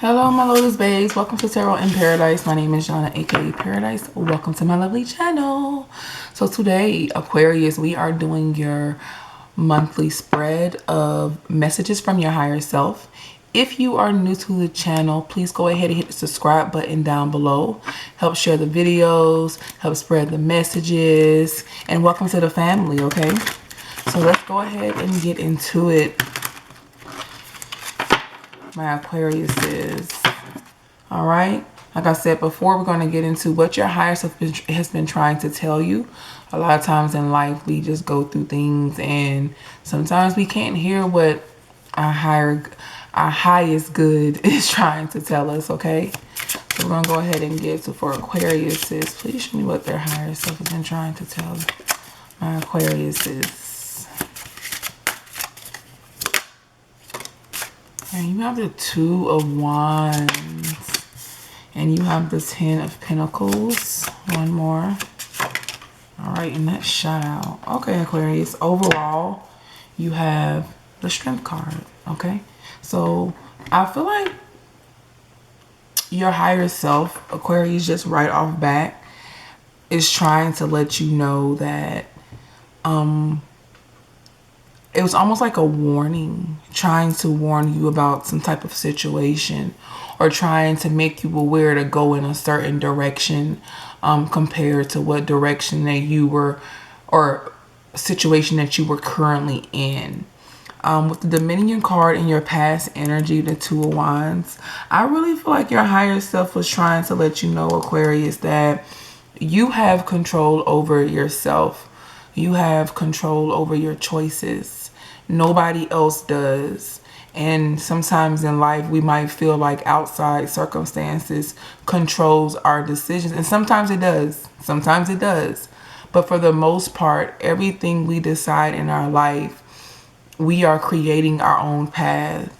Hello, my Lotus babes. Welcome to Tarot in Paradise. My name is Jana, aka Paradise. Welcome to my lovely channel. So today, Aquarius, we are doing your monthly spread of messages from your higher self. If you are new to the channel, please go ahead and hit the subscribe button down below. Help share the videos, help spread the messages, and welcome to the family, okay? So let's go ahead and get into it. My Aquarius is all right. Like I said before, we're going to get into what your higher self has been trying to tell you. A lot of times in life, we just go through things and sometimes we can't hear what our highest good is trying to tell us, okay? So we're going to go ahead and get to for Aquarius is, please show me what their higher self has been trying to tell my Aquarius is. And you have the Two of Wands. And you have the 10 of Pentacles. One more. Alright, and that shot out. Okay, Aquarius. Overall, you have the Strength card. Okay? So, I feel like your higher self, Aquarius, just right off bat, is trying to let you know that it was almost like a warning, trying to warn you about some type of situation or trying to make you aware to go in a certain direction compared to what direction that you were or situation that you were currently in. With the Dominion card in your past energy, the Two of Wands, I really feel like your higher self was trying to let you know, Aquarius, that you have control over yourself. You have control over your choices. Nobody else does. And sometimes in life, we might feel like outside circumstances controls our decisions. And sometimes it does. Sometimes it does. But for the most part, everything we decide in our life, we are creating our own path.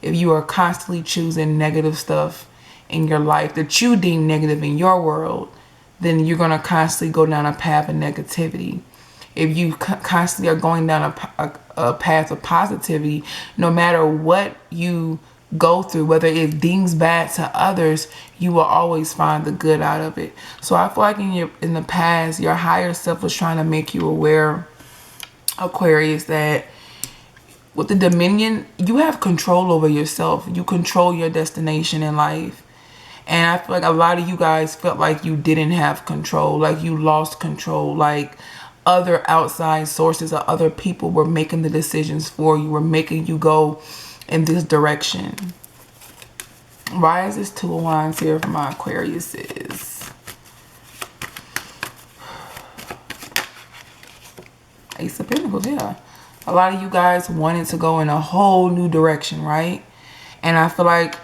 If you are constantly choosing negative stuff in your life that you deem negative in your world, then you're going to constantly go down a path of negativity. If you constantly are going down a path of positivity, no matter what you go through, whether it deems bad to others, you will always find the good out of it. So I feel like in the past, your higher self was trying to make you aware, Aquarius, that with the Dominion, you have control over yourself. You control your destination in life. And I feel like a lot of you guys felt like you didn't have control, like you lost control, like other outside sources or other people were making the decisions for you, were making you go in this direction. Why is this Two of Wands here for my Aquarius is? Ace of Pentacles, yeah. A lot of you guys wanted to go in a whole new direction, right? And I feel like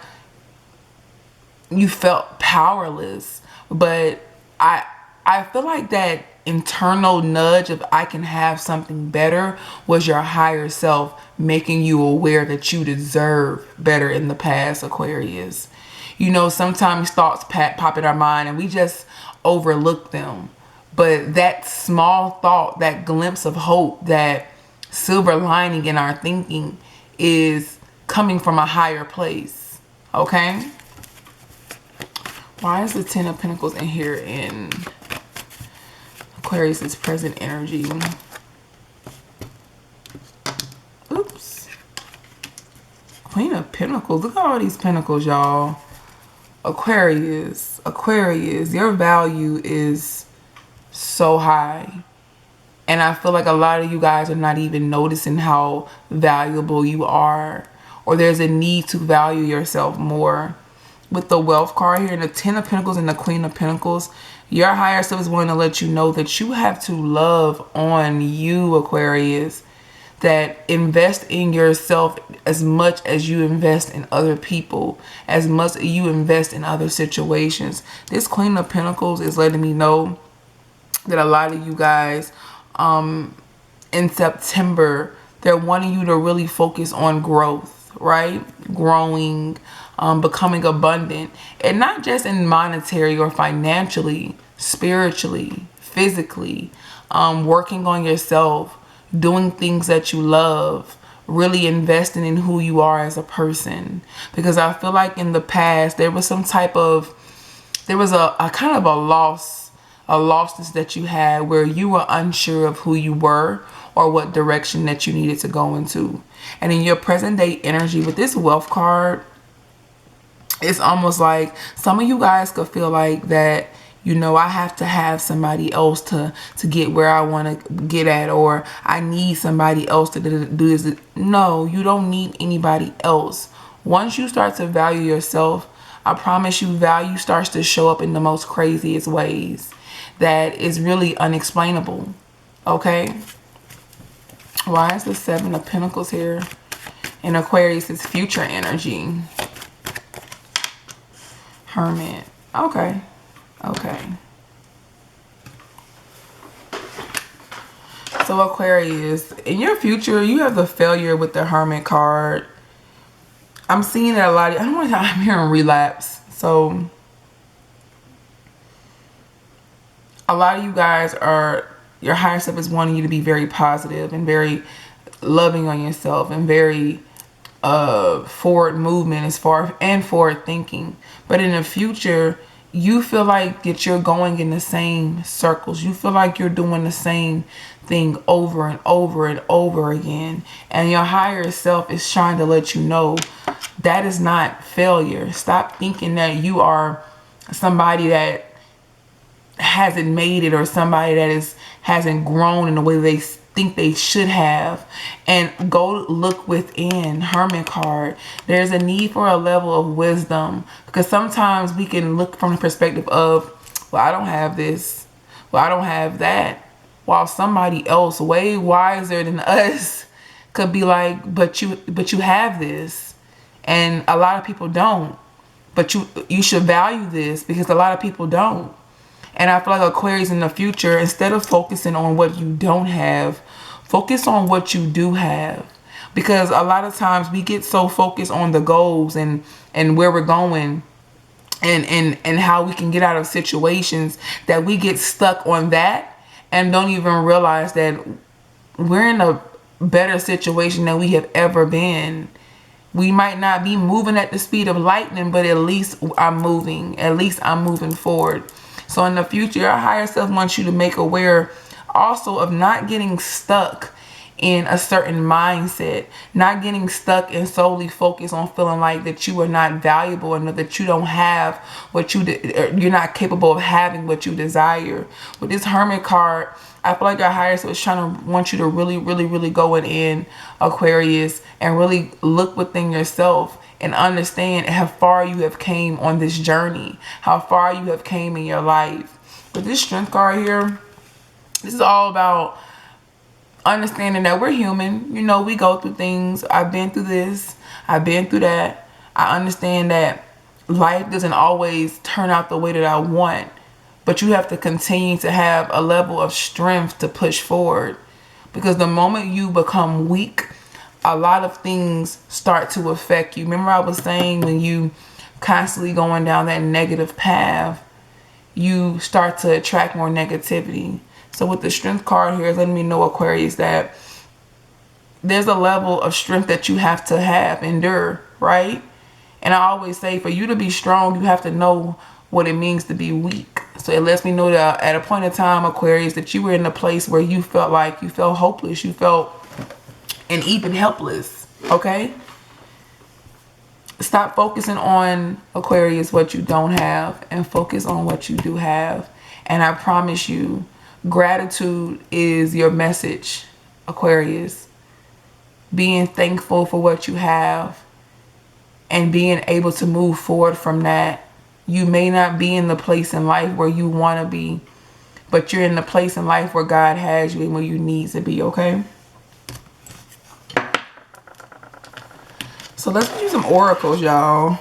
you felt powerless, but I feel like that internal nudge of I can have something better was your higher self making you aware that you deserve better in the past, Aquarius. You know, sometimes thoughts pop in our mind and we just overlook them. But that small thought, that glimpse of hope, that silver lining in our thinking is coming from a higher place. Okay? Why is the 10 of Pentacles in here in Aquarius's present energy? Oops. Queen of Pentacles. Look at all these pentacles, y'all. Aquarius, your value is so high. And I feel like a lot of you guys are not even noticing how valuable you are. Or there's a need to value yourself more. With the Wealth card here and the 10 of Pentacles and the Queen of Pentacles, your higher self is wanting to let you know that you have to love on you, Aquarius. That invest in yourself as much as you invest in other people, as much as you invest in other situations. This Queen of Pentacles is letting me know that a lot of you guys in September, they're wanting you to really focus on growth, right? Growing, becoming abundant, and not just in monetary or financially, spiritually, physically, working on yourself, doing things that you love, really investing in who you are as a person. Because I feel like in the past there was some type of, there was a kind of a lostness that you had where you were unsure of who you were or what direction that you needed to go into. And in your present day energy with this wealth card, it's almost like some of you guys could feel like that, you know, I have to have somebody else to get where I want to get at, or I need somebody else to do this. No, you don't need anybody else. Once you start to value yourself, I promise you, value starts to show up in the most craziest ways that is really unexplainable. Okay? Why is the Seven of Pentacles here? In Aquarius, it's future energy. Hermit. Okay. Okay. So Aquarius, in your future, you have the Failure with the Hermit card. I'm seeing that a lot. I don't want to. I'm hearing relapse. So a lot of you guys are, your higher self is wanting you to be very positive and very loving on yourself and very forward movement as far and forward thinking. But in the future, you feel like that you're going in the same circles. You feel like you're doing the same thing over and over and over again. And your higher self is trying to let you know that is not failure. Stop thinking that you are somebody that hasn't made it, or somebody that hasn't grown in the way they think they should have, and go look within. Hermit card, there's a need for a level of wisdom, because sometimes we can look from the perspective of, well, I don't have this, well, I don't have that, while somebody else way wiser than us could be like, but you have this, and a lot of people don't. But you should value this, because a lot of people don't. And I feel like Aquarius in the future, instead of focusing on what you don't have, focus on what you do have. Because a lot of times we get so focused on the goals and where we're going and how we can get out of situations that we get stuck on that and don't even realize that we're in a better situation than we have ever been. We might not be moving at the speed of lightning, but at least I'm moving. At least I'm moving forward. So in the future, your higher self wants you to make aware also of not getting stuck in a certain mindset, not getting stuck and solely focused on feeling like that you are not valuable, and that you don't have what you're not capable of having what you desire. With this Hermit card, I feel like your higher self is trying to want you to really, really, really go in, Aquarius, and really look within yourself and understand how far you have came on this journey, how far you have came in your life. With this Strength card here, this is all about understanding that we're human. You know, we go through things. I've been through this. I've been through that. I understand that life doesn't always turn out the way that I want, but you have to continue to have a level of strength to push forward. Because the moment you become weak, a lot of things start to affect you. Remember I was saying, when you constantly going down that negative path, you start to attract more negativity. So with the Strength card here, is letting me know, Aquarius, that there's a level of strength that you have to endure, right? And I always say, for you to be strong, you have to know what it means to be weak. So it lets me know that at a point in time, Aquarius, that you were in a place where you felt like you felt hopeless, you felt and even helpless. Okay? Stop focusing on, Aquarius, what you don't have, and focus on what you do have. And I promise you, gratitude is your message, Aquarius. Being thankful for what you have and being able to move forward from that. You may not be in the place in life where you want to be, but you're in the place in life where God has you and where you need to be, okay? So let's do some oracles, y'all.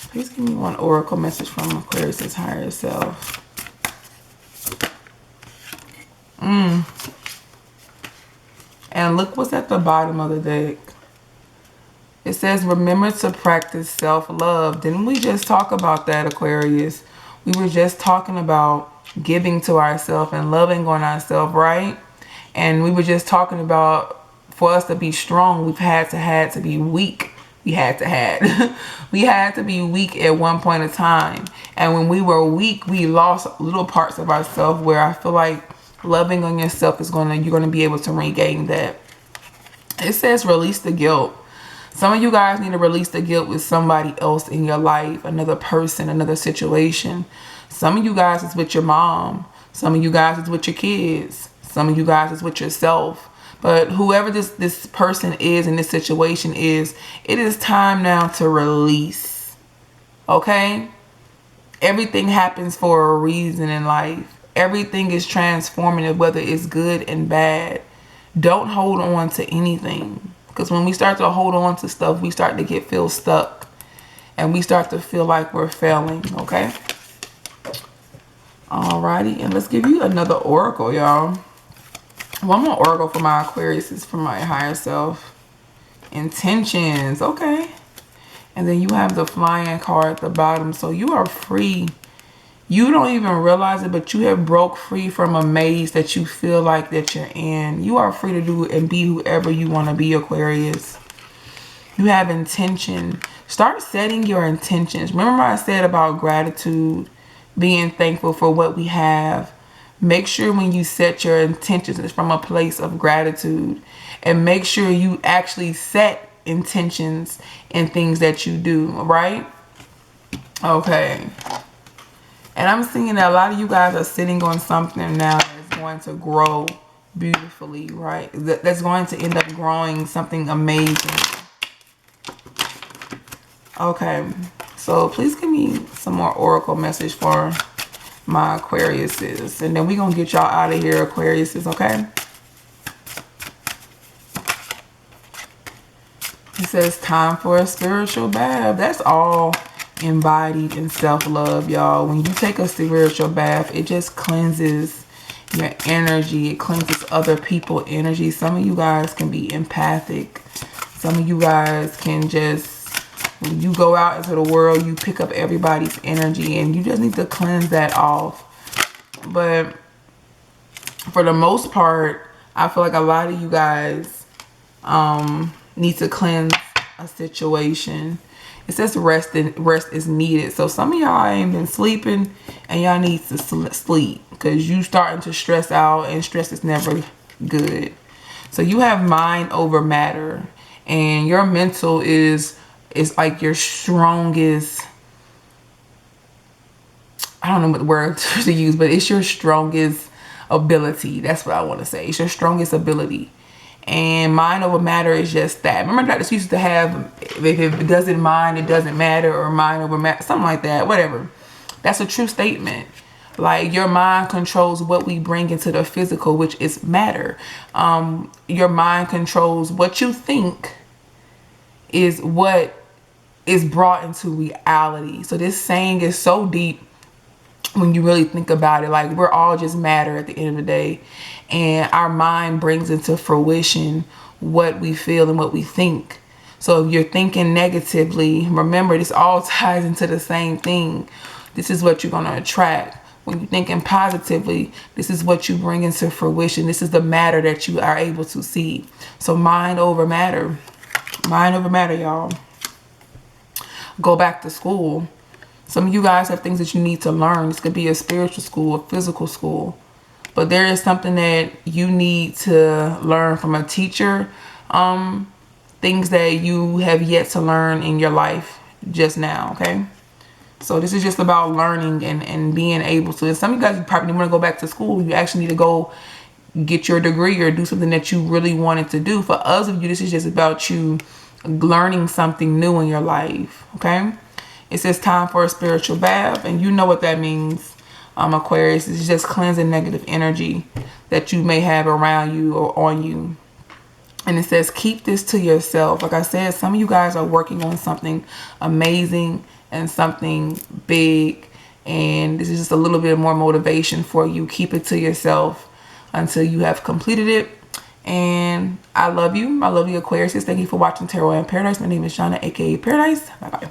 Please give me one oracle message from Aquarius' higher self. And look what's at the bottom of the deck. It says, remember to practice self-love. Didn't we just talk about that, Aquarius? We were just talking about giving to ourselves and loving on ourselves, right? And we were just talking about, for us to be strong, we've had to be weak. We had to be weak at one point in time. And when we were weak, we lost little parts of ourselves, where I feel like loving on yourself is you're gonna be able to regain that. It says release the guilt. Some of you guys need to release the guilt with somebody else in your life, another person, another situation. Some of you guys is with your mom. Some of you guys is with your kids. Some of you guys is with yourself. But whoever this person is in this situation is, it is time now to release. Okay? Everything happens for a reason in life. Everything is transformative, whether it's good and bad. Don't hold on to anything. Because when we start to hold on to stuff, we start to feel stuck. And we start to feel like we're failing. Okay? Alrighty. And let's give you another oracle, y'all. One more oracle for my Aquarius is from my higher self. Intentions. Okay. And then you have the flying card at the bottom. So you are free. You don't even realize it, but you have broke free from a maze that you feel like that you're in. You are free to do and be whoever you want to be, Aquarius. You have intention. Start setting your intentions. Remember what I said about gratitude, being thankful for what we have. Make sure when you set your intentions, it's from a place of gratitude. And make sure you actually set intentions in things that you do, right? Okay. And I'm seeing that a lot of you guys are sitting on something now that's going to grow beautifully, right? That's going to end up growing something amazing. Okay. So please give me some more oracle message for my Aquariuses. And then we're going to get y'all out of here, Aquariuses, okay? It says time for a spiritual bath. That's all embodied in self-love, y'all. When you take a spiritual bath, it just cleanses your energy. It cleanses other people's energy. Some of you guys can be empathic. Some of you guys can just, when you go out into the world, you pick up everybody's energy, and you just need to cleanse that off. But for the most part, I feel like a lot of you guys need to cleanse a situation. It says rest is needed. So some of y'all ain't been sleeping, and y'all need to sleep, because you starting to stress out, and stress is never good. So you have mind over matter, and your mental is like your strongest, I don't know what word to use, but it's your strongest ability. That's what I want to say. It's your strongest ability. And mind over matter is just that. Remember that this used to have, if it doesn't mind, it doesn't matter, or mind over matter, something like that, whatever. That's a true statement. Like, your mind controls what we bring into the physical, which is matter. Your mind controls what you think is what is brought into reality. So this saying is so deep when you really think about it. Like, we're all just matter at the end of the day, and our mind brings into fruition what we feel and what we think. So if you're thinking negatively, remember, this all ties into the same thing. This is what you're going to attract. When you're thinking positively, this is what you bring into fruition. This is the matter that you are able to see. So mind over matter. Mind over matter, y'all. Go back to school. Some of you guys have things that you need to learn. This could be a spiritual school, a physical school. But there is something that you need to learn from a teacher. Things that you have yet to learn in your life just now, okay? So this is just about learning and being able to. And some of you guys probably want to go back to school. You actually need to go get your degree or do something that you really wanted to do. For others of you, this is just about you learning something new in your life, okay? It says time for a spiritual bath, and you know what that means. Aquarius, it's just cleansing negative energy that you may have around you or on you. And it says keep this to yourself. Like I said, some of you guys are working on something amazing and something big, and this is just a little bit more motivation for you. Keep it to yourself until you have completed it. And I love you. I love you, Aquarius. Thank you for watching Tarot in Paradise. My name is Shauna, aka Paradise. Bye bye.